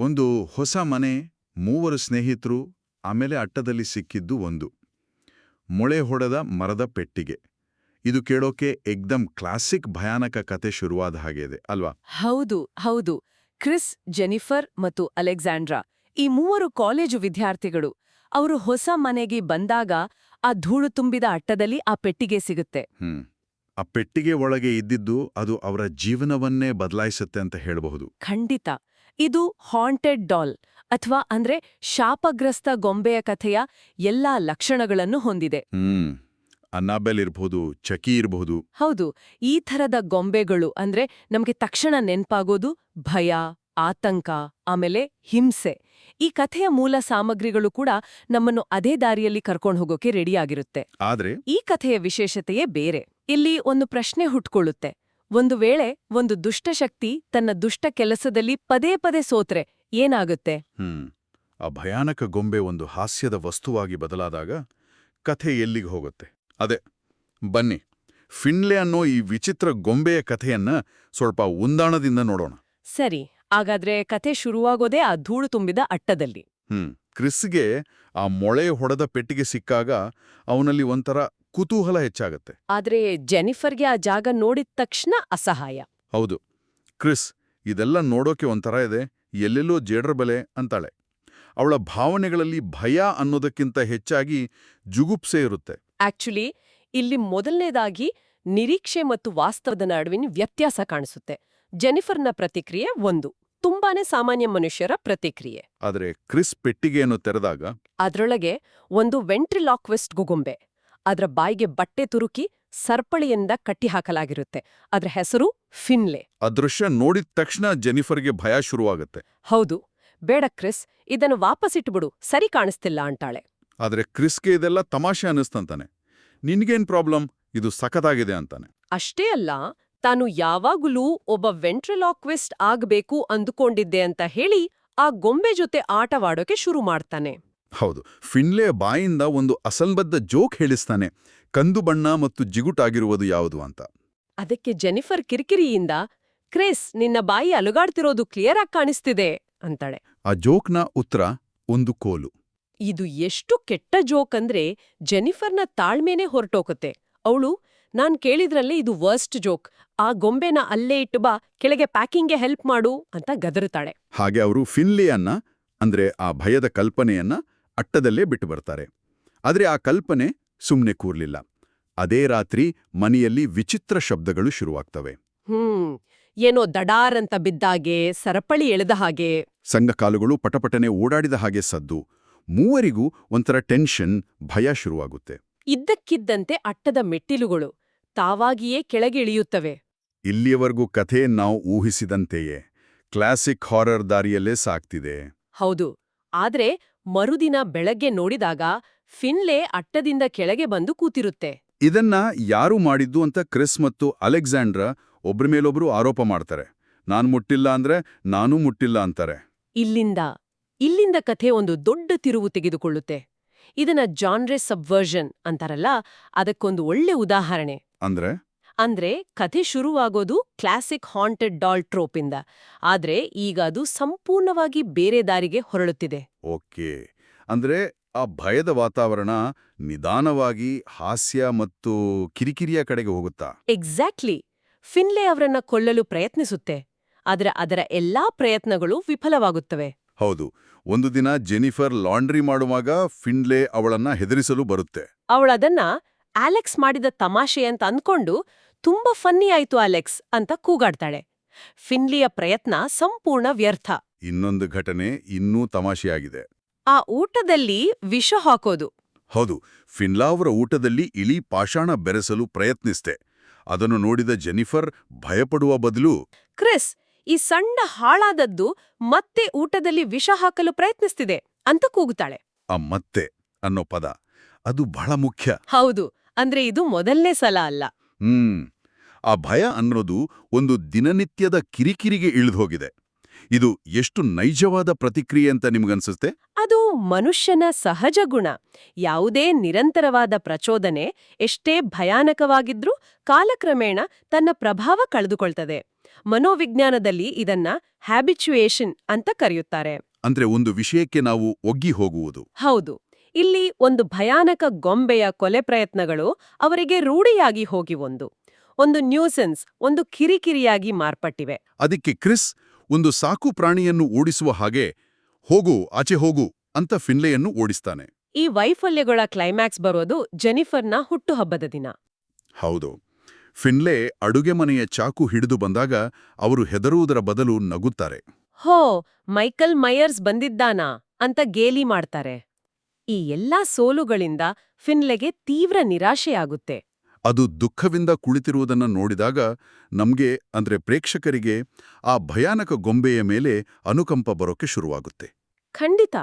ಒಂದು ಹೊಸ ಮನೆ, ಮೂವರು ಸ್ನೇಹಿತರು, ಆಮೇಲೆ ಅಟ್ಟದಲ್ಲಿ ಸಿಕ್ಕಿದ್ದು ಒಂದು ಮೊಳೆ ಹೊಡೆದ ಮರದ ಪೆಟ್ಟಿಗೆ. ಇದು ಕೇಳೋಕೆ ಏಕ್ದಮ್ ಕ್ಲಾಸಿಕ್ ಭಯಾನಕ ಕತೆ ಶುರುವಾದ ಹಾಗೆ ಇದೆ ಅಲ್ವಾ? ಹೌದು ಹೌದು. ಕ್ರಿಸ್, ಜೆನಿಫರ್ ಮತ್ತು ಅಲೆಕ್ಸಾಂಡ್ರಾ ಈ ಮೂವರು ಕಾಲೇಜು ವಿದ್ಯಾರ್ಥಿಗಳು. ಅವರು ಹೊಸ ಮನೆಗೆ ಬಂದಾಗ ಆ ಧೂಳು ತುಂಬಿದ ಅಟ್ಟದಲ್ಲಿ ಆ ಪೆಟ್ಟಿಗೆ ಸಿಗುತ್ತೆ. ಆ ಪೆಟ್ಟಿಗೆ ಒಳಗೆ ಇದ್ದಿದ್ದು ಅದು ಅವರ ಜೀವನವನ್ನೇ ಬದಲಾಯಿಸುತ್ತೆ ಅಂತ ಹೇಳಬಹುದು. ಖಂಡಿತ. ಇದು ಹಾಂಟೆಡ್ ಡಾಲ್ ಅಥವಾ ಅಂದ್ರೆ ಶಾಪಗ್ರಸ್ತ ಗೊಂಬೆಯ ಕಥೆಯ ಎಲ್ಲಾ ಲಕ್ಷಣಗಳನ್ನು ಹೊಂದಿದೆ. ಅನ್ನಾಬೆಲ್ ಇರಬಹುದು, ಚಕಿ ಇರಬಹುದು. ಹೌದು, ಈ ಥರದ ಗೊಂಬೆಗಳು ಅಂದ್ರೆ ನಮ್ಗೆ ತಕ್ಷಣ ನೆನ್ಪಾಗೋದು ಭಯ, ಆತಂಕ, ಆಮೇಲೆ ಹಿಂಸೆ. ಈ ಕಥೆಯ ಮೂಲ ಸಾಮಗ್ರಿಗಳು ಕೂಡ ನಮ್ಮನ್ನು ಅದೇ ದಾರಿಯಲ್ಲಿ ಕರ್ಕೊಂಡು ಹೋಗೋಕೆ ರೆಡಿಯಾಗಿರುತ್ತೆ. ಆದ್ರೆ ಈ ಕಥೆಯ ವಿಶೇಷತೆಯೇ ಬೇರೆ. ಇಲ್ಲಿ ಒಂದು ಪ್ರಶ್ನೆ ಹುಟ್ಕೊಳ್ಳುತ್ತೆ. ಒಂದು ವೇಳೆ ಒಂದು ದುಷ್ಟಶಕ್ತಿ ತನ್ನ ದುಷ್ಟ ಕೆಲಸದಲ್ಲಿ ಪದೇ ಪದೇ ಸೋತ್ರೆ ಏನಾಗುತ್ತೆ? ಆ ಭಯಾನಕ ಗೊಂಬೆ ಒಂದು ಹಾಸ್ಯದ ವಸ್ತುವಾಗಿ ಬದಲಾದಾಗ ಕಥೆ ಎಲ್ಲಿಗೆ ಹೋಗುತ್ತೆ? ಅದೇ, ಬನ್ನಿ ಫಿನ್ಲೆ ಅನ್ನೋ ಈ ವಿಚಿತ್ರ ಗೊಂಬೆಯ ಕಥೆಯನ್ನ ಸ್ವಲ್ಪ ಉಂದಾಣದಿಂದ ನೋಡೋಣ. ಸರಿ, ಹಾಗಾದ್ರೆ ಕಥೆ ಶುರುವಾಗೋದೇ ಆ ಧೂಳು ತುಂಬಿದ ಅಟ್ಟದಲ್ಲಿ. ಕ್ರಿಸ್ಗೆ ಆ ಮೊಳೆ ಹೊಡೆದ ಪೆಟ್ಟಿಗೆ ಸಿಕ್ಕಾಗ ಅವನಲ್ಲಿ ಒಂಥರ ಕುತೂಹಲ ಹೆಚ್ಚಾಗತ್ತೆ. ಆದ್ರೆ ಜೆನಿಫರ್ಗೆ ಆ ಜಾಗ ನೋಡಿದ ತಕ್ಷಣ ಅಸಹಾಯ. ಹೌದು, ಕ್ರಿಸ್ ಇದೆಲ್ಲ ನೋಡೋಕೆ ಒಂಥರ ಇದೆ, ಎಲ್ಲೆಲ್ಲೋ ಜೇಡ್ರ ಬೆಲೆ ಅಂತಾಳೆ. ಅವಳ ಭಾವನೆಗಳಲ್ಲಿ ಭಯ ಅನ್ನೋದಕ್ಕಿಂತ ಹೆಚ್ಚಾಗಿ ಜುಗುಪ್ಸೆ ಇರುತ್ತೆ. ಆಕ್ಚುಲಿ ಇಲ್ಲಿ ಮೊದಲನೇದಾಗಿ ನಿರೀಕ್ಷೆ ಮತ್ತು ವಾಸ್ತವದ ನಡುವಿನ ವ್ಯತ್ಯಾಸ ಕಾಣಿಸುತ್ತೆ. ಜೆನಿಫರ್ನ ಪ್ರತಿಕ್ರಿಯೆ ಒಂದು ತುಂಬಾನೇ ಸಾಮಾನ್ಯ ಮನುಷ್ಯರ ಪ್ರತಿಕ್ರಿಯೆ. ಆದರೆ ಕ್ರಿಸ್ ಪೆಟ್ಟಿಗೆಯನ್ನು ತೆರೆದಾಗ ಅದ್ರೊಳಗೆ ಒಂದು ವೆಂಟ್ರಿಲಾಕ್ವಿಸ್ಟ್ ಗೊಂಬೆ. ಅದರ ಬಾಯಿಗೆ ಬಟ್ಟೆ ತುರುಕಿ ಸರ್ಪಳಿಯಿಂದ ಕಟ್ಟಿಹಾಕಲಾಗಿರುತ್ತೆ. ಅದ್ರ ಹೆಸರು ಫಿನ್ಲೆ. ಆ ದೃಶ್ಯ ನೋಡಿದ ತಕ್ಷಣ ಜೆನಿಫರ್ಗೆ ಭಯ ಶುರುವಾಗುತ್ತೆ. ಹೌದು, ಬೇಡ ಕ್ರಿಸ್, ಇದನ್ನು ವಾಪಸ್ಸಿಟ್ಬಿಡು, ಸರಿ ಕಾಣಿಸ್ತಿಲ್ಲ ಅಂತಾಳೆ. ಆದ್ರೆ ಕ್ರಿಸ್ಗೆ ಇದೆಲ್ಲ ತಮಾಷೆ ಅನ್ನಿಸ್ತಂತಾನೆ. ನಿನ್ಗೇನ್ ಪ್ರಾಬ್ಲಮ್, ಇದು ಸಖತ್ತಾಗಿದೆ ಅಂತಾನೆ. ಅಷ್ಟೇ ಅಲ್ಲ, ತಾನು ಯಾವಾಗಲೂ ಒಬ್ಬ ವೆಂಟ್ರಿಲಾಕ್ವಿಸ್ಟ್ ಆಗ್ಬೇಕು ಅಂದುಕೊಂಡಿದ್ದೆ ಅಂತ ಹೇಳಿ ಆ ಗೊಂಬೆ ಜೊತೆ ಆಟವಾಡೋಕೆ ಶುರು ಮಾಡ್ತಾನೆ. ಹೌದು, ಫಿನ್ಲೆ ಬಾಯಿಂದ ಒಂದು ಅಸಂಬದ್ಧ ಜೋಕ್ ಹೇಳಿಸ್ತಾನೆ, ಕಂದು ಬಣ್ಣ ಮತ್ತು ಜಿಗುಟಾಗಿರುವುದು ಯಾವುದು ಅಂತ. ಅದಕ್ಕೆ ಜೆನಿಫರ್ ಕಿರಿಕಿರಿಯಿಂದ, ಕ್ರಿಸ್, ನಿನ್ನ ಬಾಯಿ ಅಲುಗಾಡ್ತಿರೋದು ಕ್ಲಿಯರ್ ಆಗಿ ಕಾಣಿಸ್ತಿದೆ ಅಂತಾಳೆ. ಆ ಜೋಕ್ನ ಉತ್ತರ ಒಂದು ಕೋಲು. ಇದು ಎಷ್ಟು ಕೆಟ್ಟ ಜೋಕ್ ಅಂದ್ರೆ ಜೆನಿಫರ್ನ ತಾಳ್ಮೆನೇ ಹೊರಟೋಗುತ್ತೆ. ಅವಳು, ನಾನ್ ಕೇಳಿದ್ರಲ್ಲೇ ಇದು ವರ್ಸ್ಟ್ ಜೋಕ್, ಆ ಗೊಂಬೆನ ಅಲ್ಲೇ ಇಟ್ಟು ಬಾ, ಕೆಳಗೆ ಪ್ಯಾಕಿಂಗ್ಗೆ ಹೆಲ್ಪ್ ಮಾಡು ಅಂತ ಗದರುತ್ತಾಳೆ. ಹಾಗೆ ಅವರು ಫಿನ್ಲೆಯನ್ನ, ಅಂದ್ರೆ ಆ ಭಯದ ಕಲ್ಪನೆಯನ್ನ ಅಟ್ಟದಲ್ಲೇ ಬಿಟ್ಟು ಬರ್ತಾರೆ. ಆದ್ರೆ ಆ ಕಲ್ಪನೆ ಸುಮ್ನೆ ಕೂರ್ಲಿಲ್ಲ. ಅದೇ ರಾತ್ರಿ ಮನೆಯಲ್ಲಿ ವಿಚಿತ್ರ ಶಬ್ದಗಳು ಶುರುವಾಗ್ತವೆ. ಏನೋ ದಡಾರಂತ ಬಿದ್ದಾಗೆ, ಸರಪಳಿ ಎಳೆದ ಹಾಗೆ, ಸಂಘಕಾಲುಗಳು ಪಟಪಟನೆ ಓಡಾಡಿದ ಹಾಗೆ ಸದ್ದು. ಮೂವರಿಗೂ ಒಂಥರ ಟೆನ್ಷನ್, ಭಯ ಶುರುವಾಗುತ್ತೆ. ಇದ್ದಕ್ಕಿದ್ದಂತೆ ಅಟ್ಟದ ಮೆಟ್ಟಿಲುಗಳು ತಾವಾಗಿಯೇ ಕೆಳಗೆ ಇಳಿಯುತ್ತವೆ. ಇಲ್ಲಿಯವರೆಗೂ ಕಥೆ ನಾವು ಊಹಿಸಿದಂತೆಯೇ ಕ್ಲಾಸಿಕ್ ಹಾರರ್ ದಾರಿಯಲ್ಲೇ ಸಾಕ್ತಿದೆ. ಹೌದು, ಆದ್ರೆ ಮರುದಿನ ಬೆಳಗ್ಗೆ ನೋಡಿದಾಗ ಫಿನ್ಲೆ ಅಟ್ಟದಿಂದ ಕೆಳಗೆ ಬಂದು ಕೂತಿರುತ್ತೆ. ಇದನ್ನ ಯಾರು ಮಾಡಿದ್ದು ಅಂತ ಕ್ರಿಸ್ ಮತ್ತು ಅಲೆಕ್ಸಾಂಡ್ರಾ ಒಬ್ರ ಮೇಲೊಬ್ರು ಆರೋಪ ಮಾಡ್ತಾರೆ. ನಾನ್ ಮುಟ್ಟಿಲ್ಲ ಅಂದ್ರೆ ನಾನೂ ಮುಟ್ಟಿಲ್ಲ ಅಂತಾರೆ. ಇಲ್ಲಿಂದ ಕಥೆ ಒಂದು ದೊಡ್ಡ ತಿರುವು ತೆಗೆದುಕೊಳ್ಳುತ್ತೆ. ಇದನ್ನ ಜಾನ್ರೆ ಸಬ್ವರ್ಷನ್ ಅಂತಾರಲ್ಲ, ಅದಕ್ಕೊಂದು ಒಳ್ಳೆ ಉದಾಹರಣೆ. ಅಂದ್ರೆ ಕಥೆ ಶುರುವಾಗೋದು ಕ್ಲಾಸಿಕ್ ಹಾಂಟೆಡ್ ಡಾಲ್ ಟ್ರೋಪಿಂದ, ಆದ್ರೆ ಈಗ ಅದು ಸಂಪೂರ್ಣವಾಗಿ ಬೇರೆ ದಾರಿಗೆ ಹೊರಳುತ್ತಿದೆ. ಓಕೆ, ಅಂದ್ರೆ ಆ ಭಯದ ವಾತಾವರಣ ನಿಧಾನವಾಗಿ ಹಾಸ್ಯ ಮತ್ತು ಕಿರಿಕಿರಿಯ ಕಡೆಗೆ ಹೋಗುತ್ತಾ? ಎಕ್ಸಾಕ್ಟ್ಲಿ. ಫಿನ್ಲೆ ಅವರನ್ನ ಕೊಲ್ಲಲು ಪ್ರಯತ್ನಿಸುತ್ತೆ, ಆದ್ರೆ ಅದರ ಎಲ್ಲಾ ಪ್ರಯತ್ನಗಳು ವಿಫಲವಾಗುತ್ತವೆ. ಹೌದು, ಒಂದು ದಿನ ಜೆನಿಫರ್ ಲಾಂಡ್ರಿ ಮಾಡುವಾಗ ಫಿನ್ಲೆ ಅವಳನ್ನ ಹೆದರಿಸಲು ಬರುತ್ತೆ. ಅವಳದನ್ನ ಅಲೆಕ್ಸ್ ಮಾಡಿದ ತಮಾಷೆ ಅಂತ ಅಂದ್ಕೊಂಡು, ತುಂಬಾ ಫನ್ನಿ ಆಯ್ತು ಅಲೆಕ್ಸ್ ಅಂತ ಕೂಗಾಡ್ತಾಳೆ. ಫಿನ್ಲಿಯ ಪ್ರಯತ್ನ ಸಂಪೂರ್ಣ ವ್ಯರ್ಥ. ಇನ್ನೊಂದು ಘಟನೆ ಇನ್ನೂ ತಮಾಷೆಯಾಗಿದೆ. ಆ ಊಟದಲ್ಲಿ ವಿಷ ಹಾಕೋದು. ಹೌದು, ಫಿನ್ಲಾ ಅವರ ಊಟದಲ್ಲಿ ಇಳಿ ಪಾಷಾಣ ಬೆರೆಸಲು ಪ್ರಯತ್ನಿಸ್ತೆ. ಅದನ್ನು ನೋಡಿದ ಜೆನಿಫರ್ ಭಯಪಡುವ ಬದಲು, ಕ್ರಿಸ್, ಈ ಸಣ್ಣ ಹಾಳಾದದ್ದು ಮತ್ತೆ ಊಟದಲ್ಲಿ ವಿಷ ಹಾಕಲು ಪ್ರಯತ್ನಿಸ್ತಿದೆ ಅಂತ ಕೂಗುತ್ತಾಳೆ. ಆ ಮತ್ತೆ ಅನ್ನೋ ಪದ ಅದು ಬಹಳ ಮುಖ್ಯ. ಹೌದು, ಅಂದ್ರೆ ಇದು ಮೊದಲನೇ ಸಲ ಅಲ್ಲ. ಆ ಭಯ ಅನ್ನೋದು ಒಂದು ದಿನನಿತ್ಯದ ಕಿರಿಕಿರಿಗೆ ಇಳಿದೋಗಿದೆ. ಇದು ಎಷ್ಟು ನೈಜವಾದ ಪ್ರತಿಕ್ರಿಯೆ ಅಂತ ನಿಮ್ಗನ್ಸುತ್ತೆ? ಅದು ಮನುಷ್ಯನ ಸಹಜ ಗುಣ. ಯಾವುದೇ ನಿರಂತರವಾದ ಪ್ರಚೋದನೆ ಎಷ್ಟೇ ಭಯಾನಕವಾಗಿದ್ರೂ ಕಾಲಕ್ರಮೇಣ ತನ್ನ ಪ್ರಭಾವ ಕಳೆದುಕೊಳ್ತದೆ. ಮನೋವಿಜ್ಞಾನದಲ್ಲಿ ಇದನ್ನ ಹ್ಯಾಬಿಚುಯೇಷನ್ ಅಂತ ಕರೆಯುತ್ತಾರೆ. ಅಂದ್ರೆ ಒಂದು ವಿಷಯಕ್ಕೆ ನಾವು ಒಗ್ಗಿ ಹೋಗುವುದು. ಹೌದು. ಇಲ್ಲಿ ಒಂದು ಭಯಾನಕ ಗೊಂಬೆಯ ಕೊಲೆ ಪ್ರಯತ್ನಗಳು ಅವರಿಗೆ ರೂಢಿಯಾಗಿ ಹೋಗಿ ಒಂದು ನ್ಯೂಸೆನ್ಸ್, ಒಂದು ಕಿರಿಕಿರಿಯಾಗಿ ಮಾರ್ಪಟ್ಟಿವೆ. ಅದಕ್ಕೆ ಕ್ರಿಸ್ ಒಂದು ಸಾಕು ಪ್ರಾಣಿಯನ್ನು ಓಡಿಸುವ ಹಾಗೆ ಹೋಗು, ಆಚೆ ಹೋಗು ಅಂತ ಫಿನ್ಲೆಯನ್ನು ಓಡಿಸ್ತಾನೆ. ಈ ವೈಫಲ್ಯಗಳ ಕ್ಲೈಮ್ಯಾಕ್ಸ್ ಬರೋದು ಜೆನಿಫರ್ನ ಹುಟ್ಟುಹಬ್ಬದ ದಿನ. ಹೌದು. ಫಿನ್ಲೆ ಅಡುಗೆ ಮನೆಯ ಚಾಕು ಹಿಡಿದು ಬಂದಾಗ ಅವರು ಹೆದರುವುದರ ಬದಲು ನಗುತ್ತಾರೆ. ಹೋ, ಮೈಕಲ್ ಮೈಯರ್ಸ್ ಬಂದಿದ್ದಾನಾ ಅಂತ ಗೇಲಿ ಮಾಡ್ತಾರೆ. ಈ ಎಲ್ಲಾ ಸೋಲುಗಳಿಂದ ಫಿನ್ಲೆಗೆ ತೀವ್ರ ನಿರಾಶೆಯಾಗುತ್ತೆ. ಅದು ದುಃಖವಿಂದ ಕುಳಿತಿರುವುದನ್ನು ನೋಡಿದಾಗ ನಮ್ಗೆ ಅಂದ್ರೆ ಪ್ರೇಕ್ಷಕರಿಗೆ ಆ ಭಯಾನಕ ಗೊಂಬೆಯ ಮೇಲೆ ಅನುಕಂಪ ಬರೋಕೆ ಶುರುವಾಗುತ್ತೆ. ಖಂಡಿತ.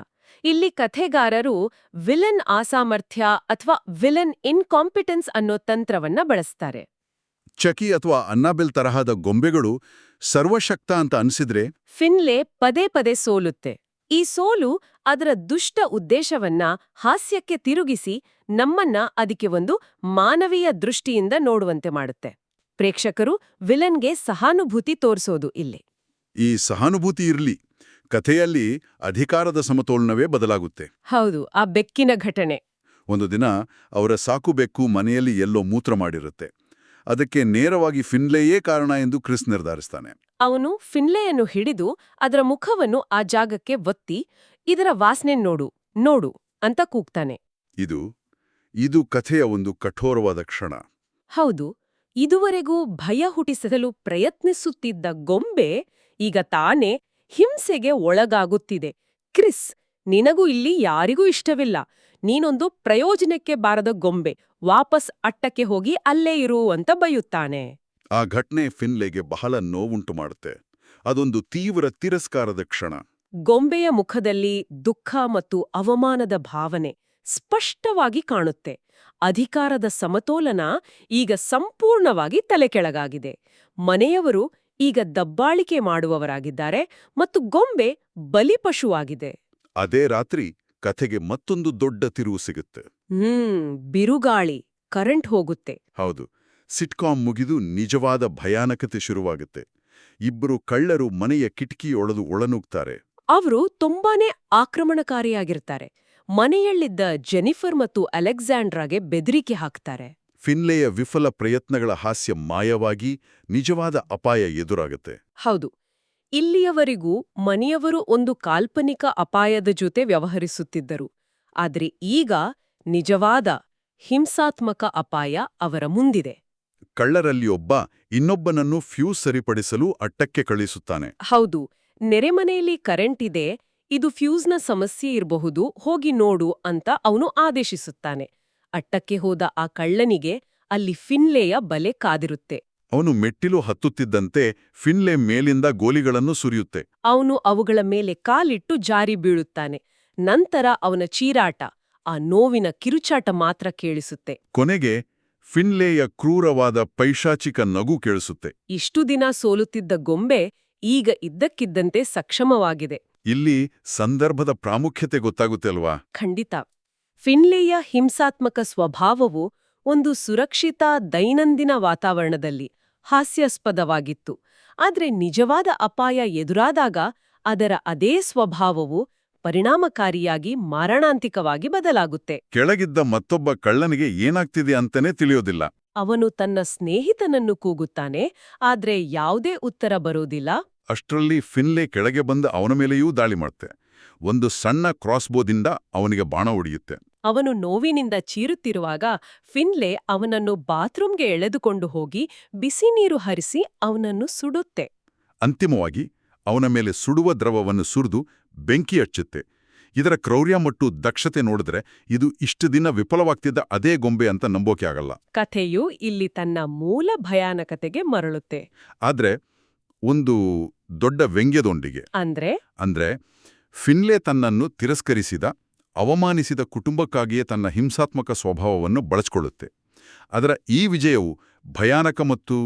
ಇಲ್ಲಿ ಕಥೆಗಾರರು ವಿಲನ್ ಅಸಾಮರ್ಥ್ಯ ಅಥವಾ ವಿಲನ್ ಇನ್ಕಾಂಪಿಟೆನ್ಸ್ ಅನ್ನೋ ತಂತ್ರವನ್ನ ಬಳಸ್ತಾರೆ. ಚಕಿ ಅಥವಾ ಅನ್ನಬೆಲ್ ತರಹದ ಗೊಂಬೆಗಳು ಸರ್ವಶಕ್ತ ಅಂತ ಅನ್ಸಿದ್ರೆ ಫಿನ್ಲೆ ಪದೇ ಪದೇ ಸೋಲುತ್ತೆ. ಈ ಸೋಲು ಅದರ ದುಷ್ಟ ಉದ್ದೇಶವನ್ನ ಹಾಸ್ಯಕ್ಕೆ ತಿರುಗಿಸಿ ನಮ್ಮನ್ನ ಅದಕ್ಕೆ ಒಂದು ಮಾನವೀಯ ದೃಷ್ಟಿಯಿಂದ ನೋಡುವಂತೆ ಮಾಡುತ್ತೆ. ಪ್ರೇಕ್ಷಕರು ವಿಲನ್ಗೆ ಸಹಾನುಭೂತಿ ತೋರಿಸೋದು ಇಲ್ಲಿ. ಈ ಸಹಾನುಭೂತಿ ಇರ್ಲಿ, ಕಥೆಯಲ್ಲಿ ಅಧಿಕಾರದ ಸಮತೋಲನವೇ ಬದಲಾಗುತ್ತೆ. ಹೌದು, ಆ ಬೆಕ್ಕಿನ ಘಟನೆ. ಒಂದು ದಿನ ಅವರ ಸಾಕು ಬೆಕ್ಕು ಮನೆಯಲ್ಲಿ ಎಲ್ಲೋ ಮೂತ್ರ ಮಾಡಿರುತ್ತೆ. ಅದಕ್ಕೆ ನೇರವಾಗಿ ಫಿನ್ಲೆಯೇ ಕಾರಣ ಎಂದು ಕ್ರಿಸ್ ನಿರ್ಧರಿಸ್ತಾನೆ. ಅವನು ಫಿನ್ಲೆಯನ್ನು ಹಿಡಿದು ಅದರ ಮುಖವನ್ನು ಆ ಜಾಗಕ್ಕೆ ಒತ್ತಿ, ಇದರ ವಾಸನೆ ನೋಡು ಅಂತ ಕೂಗ್ತಾನೆ. ಇದು ಕಥೆಯ ಒಂದು ಕಠೋರವಾದ ಕ್ಷಣ. ಹೌದು. ಇದುವರೆಗೂ ಭಯ ಹುಟ್ಟಿಸಲು ಪ್ರಯತ್ನಿಸುತ್ತಿದ್ದ ಗೊಂಬೆ ಈಗ ತಾನೇ ಹಿಂಸೆಗೆ ಒಳಗಾಗುತ್ತಿದೆ. ಕ್ರಿಸ್, ನಿನಗೂ ಇಲ್ಲಿ ಯಾರಿಗೂ ಇಷ್ಟವಿಲ್ಲ. ನೀನೊಂದು ಪ್ರಯೋಜನಕ್ಕೆ ಬಾರದ ಗೊಂಬೆ. ವಾಪಸ್ ಅಟ್ಟಕ್ಕೆ ಹೋಗಿ ಅಲ್ಲೇ ಇರು ಅಂತ ಬೈಯುತ್ತಾನೆ. ಆ ಘಟನೆ ಫಿನ್ಲೆಗೆ ಬಹಳ ನೋವುಂಟು ಮಾಡುತ್ತೆ. ಅದೊಂದು ತೀವ್ರ ತಿರಸ್ಕಾರದ ಕ್ಷಣ. ಗೊಂಬೆಯ ಮುಖದಲ್ಲಿ ದುಃಖ ಮತ್ತು ಅವಮಾನದ ಭಾವನೆ ಸ್ಪಷ್ಟವಾಗಿ ಕಾಣುತ್ತೆ. ಅಧಿಕಾರದ ಸಮತೋಲನ ಈಗ ಸಂಪೂರ್ಣವಾಗಿ ತಲೆಕೆಳಗಾಗಿದೆ. ಮನೆಯವರು ಈಗ ದಬ್ಬಾಳಿಕೆ ಮಾಡುವವರಾಗಿದ್ದಾರೆ ಮತ್ತು ಗೊಂಬೆ ಬಲಿಪಶುವಾಗಿದೆ. ಅದೇ ರಾತ್ರಿ ಕಥೆಗೆ ಮತ್ತೊಂದು ದೊಡ್ಡ ತಿರುವು ಸಿಗುತ್ತೆ. ಬಿರುಗಾಳಿ, ಕರೆಂಟ್ ಹೋಗುತ್ತೆ. ಹೌದು. ಸಿಟ್ಕಾಮ್ ಮುಗಿದು ನಿಜವಾದ ಭಯಾನಕತೆ ಶುರುವಾಗುತ್ತೆ. ಇಬ್ಬರು ಕಳ್ಳರು ಮನೆಯ ಕಿಟಕಿಯೊಳದು ಒಳನುಗ್ತಾರೆ. ಅವರು ತುಂಬಾನೇ ಆಕ್ರಮಣಕಾರಿಯಾಗಿರ್ತಾರೆ. ಮನೆಯಲ್ಲಿದ್ದ ಜೆನಿಫರ್ ಮತ್ತು ಅಲೆಕ್ಸಾಂಡ್ರಾಗೆ ಬೆದರಿಕೆ ಹಾಕ್ತಾರೆ. ಫಿನ್ಲೆಯ ವಿಫಲ ಪ್ರಯತ್ನಗಳ ಹಾಸ್ಯ ಮಾಯವಾಗಿ ನಿಜವಾದ ಅಪಾಯ ಎದುರಾಗುತ್ತೆ. ಹೌದು. ಇಲ್ಲಿಯವರೆಗೂ ಮನೆಯವರು ಒಂದು ಕಾಲ್ಪನಿಕ ಅಪಾಯದ ಜೊತೆ ವ್ಯವಹರಿಸುತ್ತಿದ್ದರು. ಆದರೆ ಈಗ ನಿಜವಾದ ಹಿಂಸಾತ್ಮಕ ಅಪಾಯ ಅವರ ಮುಂದಿದೆ. ಕಳ್ಳರಲ್ಲಿ ಒಬ್ಬ ಇನ್ನೊಬ್ಬನನ್ನು ಫ್ಯೂಸ್ ಸರಿಪಡಿಸಲು ಅಟ್ಟಕ್ಕೆ ಕಳಿಸುತ್ತಾನೆ. ಹೌದು. ನೆರೆಮನೆಯಲ್ಲಿ ಕರೆಂಟ್ ಇದೆ, ಇದು ಫ್ಯೂಸ್ನ ಸಮಸ್ಯೆ ಇರಬಹುದು, ಹೋಗಿ ನೋಡು ಅಂತ ಅವನು ಆದೇಶಿಸುತ್ತಾನೆ. ಅಟ್ಟಕ್ಕೆ ಹೋದ ಆ ಕಳ್ಳನಿಗೆ ಅಲ್ಲಿ ಫಿನ್ಲೆಯ ಬಲೆ ಕಾದಿರುತ್ತೆ. ಅವನು ಮೆಟ್ಟಿಲು ಹತ್ತುತ್ತಿದ್ದಂತೆ ಫಿನ್ಲೆ ಮೇಲಿಂದ ಗೋಲಿಗಳನ್ನು ಸುರಿಯುತ್ತೆ. ಅವನು ಅವುಗಳ ಮೇಲೆ ಕಾಲಿಟ್ಟು ಜಾರಿ ಬೀಳುತ್ತಾನೆ. ನಂತರ ಅವನ ಚೀರಾಟ, ಆ ನೋವಿನ ಕಿರುಚಾಟ ಮಾತ್ರ ಕೇಳಿಸುತ್ತೆ. ಕೊನೆಗೆ ಫಿನ್ಲೆಯ ಕ್ರೂರವಾದ ಪೈಶಾಚಿಕ ನಗು ಕೇಳಿಸುತ್ತೆ. ಇಷ್ಟು ದಿನ ಸೋಲುತ್ತಿದ್ದ ಗೊಂಬೆ ಈಗ ಇದ್ದಕ್ಕಿದ್ದಂತೆ ಸಕ್ಷಮವಾಗಿದೆ. ಇಲ್ಲಿ ಸಂದರ್ಭದ ಪ್ರಾಮುಖ್ಯತೆ ಗೊತ್ತಾಗುತ್ತೆ ಅಲ್ವಾ? ಖಂಡಿತ. ಫಿನ್ಲೆಯ ಹಿಂಸಾತ್ಮಕ ಸ್ವಭಾವವು ಒಂದು ಸುರಕ್ಷಿತ ದೈನಂದಿನ ವಾತಾವರಣದಲ್ಲಿ ಹಾಸ್ಯಾಸ್ಪದವಾಗಿತ್ತು. ಆದ್ರೆ ನಿಜವಾದ ಅಪಾಯ ಎದುರಾದಾಗ ಅದರ ಅದೇ ಸ್ವಭಾವವು ಪರಿಣಾಮಕಾರಿಯಾಗಿ ಮಾರಣಾಂತಿಕವಾಗಿ ಬದಲಾಗುತ್ತೆ. ಕೆಳಗಿದ್ದ ಮತ್ತೊಬ್ಬ ಕಳ್ಳನಿಗೆ ಏನಾಗ್ತಿದೆ ಅಂತನೇ ತಿಳಿಯೋದಿಲ್ಲ. ಅವನು ತನ್ನ ಸ್ನೇಹಿತನನ್ನು ಕೂಗುತ್ತಾನೆ, ಆದ್ರೆ ಯಾವುದೇ ಉತ್ತರ ಬರೋದಿಲ್ಲ. ಅಷ್ಟರಲ್ಲಿ ಫಿನ್ಲೆ ಕೆಳಗೆ ಬಂದ ಅವನ ಮೇಲೆಯೂ ದಾಳಿ ಮಾಡುತ್ತೆ. ಒಂದು ಸಣ್ಣ ಕ್ರಾಸ್ಬೋದಿಂದ ಅವನಿಗೆ ಬಾಣ ಹೊಡೆಯುತ್ತೆ. ಅವನು ನೋವಿನಿಂದ ಚೀರುತ್ತಿರುವಾಗ ಫಿನ್ಲೆ ಅವನನ್ನು ಬಾತ್ರೂಮ್ಗೆ ಎಳೆದುಕೊಂಡು ಹೋಗಿ ಬಿಸಿ ನೀರು ಹರಿಸಿ ಅವನನ್ನು ಸುಡುತ್ತೆ. ಅಂತಿಮವಾಗಿ ಅವನ ಮೇಲೆ ಸುಡುವ ದ್ರವವನ್ನು ಸುರಿದು ಬೆಂಕಿ ಹಚ್ಚುತ್ತೆ. ಇದರ ಕ್ರೌರ್ಯ ಮತ್ತು ದಕ್ಷತೆ ನೋಡಿದ್ರೆ ಇದು ಇಷ್ಟು ದಿನ ವಿಫಲವಾಗ್ತಿದ್ದ ಅದೇ ಗೊಂಬೆ ಅಂತ ನಂಬೋಕೆ ಆಗಲ್ಲ. ಕಥೆಯು ಇಲ್ಲಿ ತನ್ನ ಮೂಲ ಭಯಾನಕತೆಗೆ ಮರಳುತ್ತೆ. ಆದ್ರೆ ಒಂದು ದೊಡ್ಡ ವ್ಯಂಗ್ಯದೊಂದಿಗೆ. ಅಂದ್ರೆ ಫಿನ್ಲೆ ತನ್ನನ್ನು ತಿರಸ್ಕರಿಸಿದ, ಅವಮಾನಿಸಿದ ಕುಟುಂಬಕ್ಕಾಗಿಯೇ ತನ್ನ ಹಿಂಸಾತ್ಮಕ ಸ್ವಭಾವವನ್ನು ಬಳಸಿಕೊಳ್ಳುತ್ತೆ. ಅದರ ಈ ವಿಜಯವು ಭಯಾನಕ ಮತ್ತು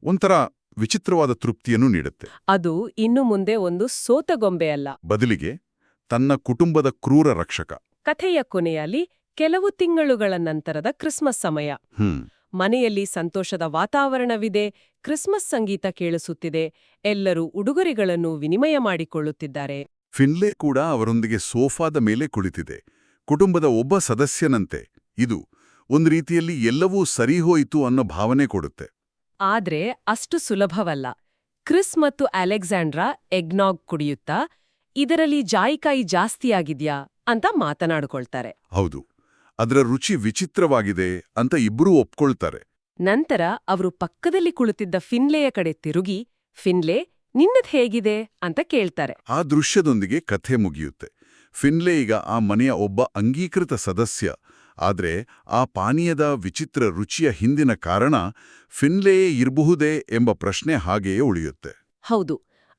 ಒಂಥರ ವಿಚಿತ್ರವಾದ ತೃಪ್ತಿಯನ್ನು ನೀಡುತ್ತೆ. ಅದು ಇನ್ನು ಮುಂದೆ ಒಂದು ಸೋತಗೊಂಬೆಯಲ್ಲ. ಬದಲಿಗೆ ತನ್ನ ಕುಟುಂಬದ ಕ್ರೂರ ರಕ್ಷಕ. ಕಥೆಯ ಕೊನೆಯಲ್ಲಿ ಕೆಲವು ತಿಂಗಳುಗಳ ನಂತರದ ಕ್ರಿಸ್ಮಸ್ ಸಮಯ. ಮನೆಯಲ್ಲಿ ಸಂತೋಷದ ವಾತಾವರಣವಿದೆ, ಕ್ರಿಸ್ಮಸ್ ಸಂಗೀತ ಕೇಳಿಸುತ್ತಿದೆ, ಎಲ್ಲರೂ ಉಡುಗೊರೆಗಳನ್ನು ವಿನಿಮಯ ಮಾಡಿಕೊಳ್ಳುತ್ತಿದ್ದಾರೆ. ಫಿನ್ಲೆ ಕೂಡ ಅವರೊಂದಿಗೆ ಸೋಫಾದ ಮೇಲೆ ಕುಳಿತಿದೆ, ಕುಟುಂಬದ ಒಬ್ಬ ಸದಸ್ಯನಂತೆ. ಇದು ಒಂದು ರೀತಿಯಲ್ಲಿ ಎಲ್ಲವೂ ಸರಿಹೋಯಿತು ಅನ್ನೋ ಭಾವನೆ ಕೊಡುತ್ತೆ. ಆದ್ರೆ ಅಷ್ಟು ಸುಲಭವಲ್ಲ. ಕ್ರಿಸ್ ಮತ್ತು ಅಲೆಕ್ಸಾಂಡ್ರಾ ಎಗ್ನಾಗ್ ಕುಡಿಯುತ್ತಾ, ಇದರಲ್ಲಿ ಜಾಯಿಕಾಯಿ ಜಾಸ್ತಿಯಾಗಿದ್ಯಾ ಅಂತ ಮಾತನಾಡಿಕೊಳ್ತಾರೆ. ಹೌದು, ಅದರ ರುಚಿ ವಿಚಿತ್ರವಾಗಿದೆ ಅಂತ ಇಬ್ಬರೂ ಒಪ್ಕೊಳ್ತಾರೆ. ನಂತರ ಅವರು ಪಕ್ಕದಲ್ಲಿ ಕುಳಿತಿದ್ದ ಫಿನ್ಲೆಯ ಕಡೆ ತಿರುಗಿ, ಫಿನ್ಲೆ, ನಿನ್ನದ್ ಹೇಗಿದೆ ಅಂತ ಕೇಳ್ತಾರೆ. ಆ ದೃಶ್ಯದೊಂದಿಗೆ ಕಥೆ ಮುಗಿಯುತ್ತೆ. ಫಿನ್ಲೆ ಈಗ ಆ ಮನೆಯ ಒಬ್ಬ ಅಂಗೀಕೃತ ಸದಸ್ಯ. ಆದ್ರೆ ಆ ಪಾನೀಯದ ವಿಚಿತ್ರ ರುಚಿಯ ಹಿಂದಿನ ಕಾರಣ ಫಿನ್ಲೆಯೇ ಇರಬಹುದೇ ಎಂಬ ಪ್ರಶ್ನೆ ಹಾಗೆಯೇ ಉಳಿಯುತ್ತೆ. ಹೌದು,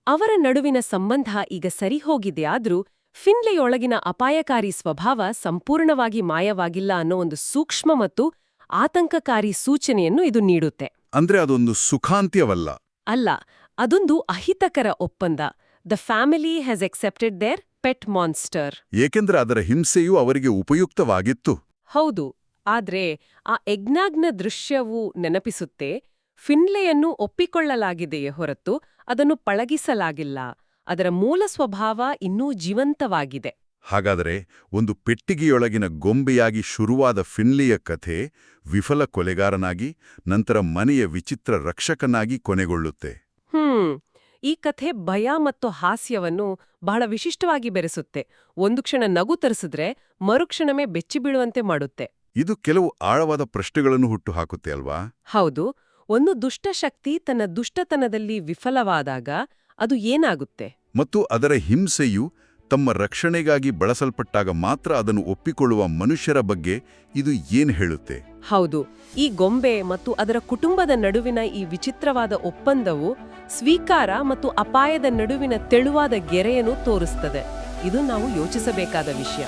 ಅವರ ನಡುವಿನ ಸಂಬಂಧ ಈಗ ಸರಿಹೋಗಿದೆಯಾದ್ರೂ ಫಿನ್ಲೆಯೊಳಗಿನ ಅಪಾಯಕಾರಿ ಸ್ವಭಾವ ಸಂಪೂರ್ಣವಾಗಿ ಮಾಯವಾಗಿಲ್ಲ ಅನ್ನೋ ಒಂದು ಸೂಕ್ಷ್ಮ ಮತ್ತು ಆತಂಕಕಾರಿ ಸೂಚನೆಯನ್ನು ಇದು ನೀಡುತ್ತೆ. ಅಂದ್ರೆ ಅದೊಂದು ಸುಖಾಂತ್ಯವಲ್ಲ. ಅಲ್ಲ, ಅದೊಂದು ಅಹಿತಕರ ಒಪ್ಪಂದ. The family has accepted their pet monster. ಏಕೆಂದ್ರೆ ಅದರ ಹಿಂಸೆಯೂ ಅವರಿಗೆ ಉಪಯುಕ್ತವಾಗಿತ್ತು. ಹೌದು, ಆದ್ರೆ ಆ ಎಗ್ನಾಗ್ನ ದೃಶ್ಯವು ನೆನಪಿಸುತ್ತೆ, ಫಿನ್ಲೆಯನ್ನು ಒಪ್ಪಿಕೊಳ್ಳಲಾಗಿದೆಯೇ ಹೊರತು ಅದನ್ನು ಪಳಗಿಸಲಾಗಿಲ್ಲ. ಅದರ ಮೂಲ ಸ್ವಭಾವ ಇನ್ನೂ ಜೀವಂತವಾಗಿದೆ. ಹಾಗಾದರೆ ಒಂದು ಪೆಟ್ಟಿಗೆಯೊಳಗಿನ ಗೊಂಬೆಯಾಗಿ ಶುರುವಾದ ಫಿನ್ಲೆಯ ಕಥೆ ವಿಫಲ ಕೊಲೆಗಾರನಾಗಿ ನಂತರ ಮನೆಯ ವಿಚಿತ್ರ ರಕ್ಷಕನಾಗಿ ಕೊನೆಗೊಳ್ಳುತ್ತೆ. ಈ ಕಥೆ ಭಯ ಮತ್ತು ಹಾಸ್ಯವನ್ನು ಬಹಳ ವಿಶಿಷ್ಟವಾಗಿ ಬೆರೆಸುತ್ತೆ. ಒಂದು ಕ್ಷಣ ನಗು ತರಿಸಿದ್ರೆ ಮರುಕ್ಷಣವೇ ಬೆಚ್ಚಿಬೀಳುವಂತೆ ಮಾಡುತ್ತೆ. ಇದು ಕೆಲವು ಆಳವಾದ ಪ್ರಶ್ನೆಗಳನ್ನು ಹುಟ್ಟುಹಾಕುತ್ತೆ ಅಲ್ವಾ? ಹೌದು, ಒಂದು ದುಷ್ಟಶಕ್ತಿ ತನ್ನ ದುಷ್ಟತನದಲ್ಲಿ ವಿಫಲವಾದಾಗ ಅದು ಏನಾಗುತ್ತೆ? ಮತ್ತು ಅದರ ಹಿಂಸೆಯು ತಮ್ಮ ರಕ್ಷಣೆಗಾಗಿ ಬಳಸಲ್ಪಟ್ಟಾಗ ಮಾತ್ರ ಅದನ್ನು ಒಪ್ಪಿಕೊಳ್ಳುವ ಮನುಷ್ಯರ ಬಗ್ಗೆ ಇದು ಏನ್ ಹೇಳುತ್ತೆ? ಹೌದು, ಈ ಗೊಂಬೆ ಮತ್ತು ಅದರ ಕುಟುಂಬದ ನಡುವಿನ ಈ ವಿಚಿತ್ರವಾದ ಒಪ್ಪಂದವು ಸ್ವೀಕಾರ ಮತ್ತು ಅಪಾಯದ ನಡುವಿನ ತೆಳುವಾದ ಗೆರೆಯನ್ನು ತೋರಿಸ್ತದೆ. ಇದು ನಾವು ಯೋಚಿಸಬೇಕಾದ ವಿಷಯ.